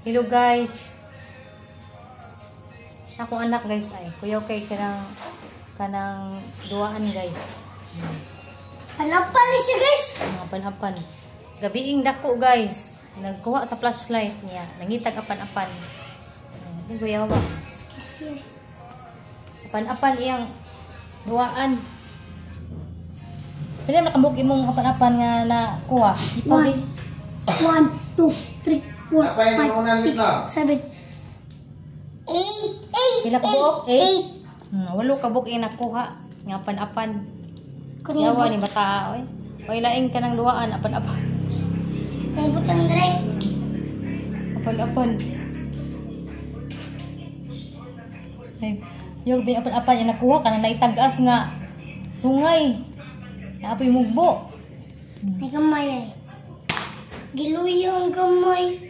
Hello guys. Akong anak guys ay kuyaw kay kanang duaan guys. Panapan ni siya guys. Mga panapan. Gabiing dako guys. Nagkuha sa flashlight niya. Nangitag apan-apan. Ini kuyaw ba? Apan-apan iyang duaan. Pwede nakabuk imong apan-apan nga na kuha. Ipaw din. 1, 2, 3. 4, 5, 6, 7, 8. Pila ka buok? 8. Walo ka buok nakuha. Nga apan-apan. Yawa ni bata oy. Oy laing ka ng duaan apan-apan. Kay butang dire. Apan-apan. Ay, yung apan-apan yung nakuha ka na naitagas nga sungay. Naapoy mugbo. May gamay ay. Giluyo ang gamay.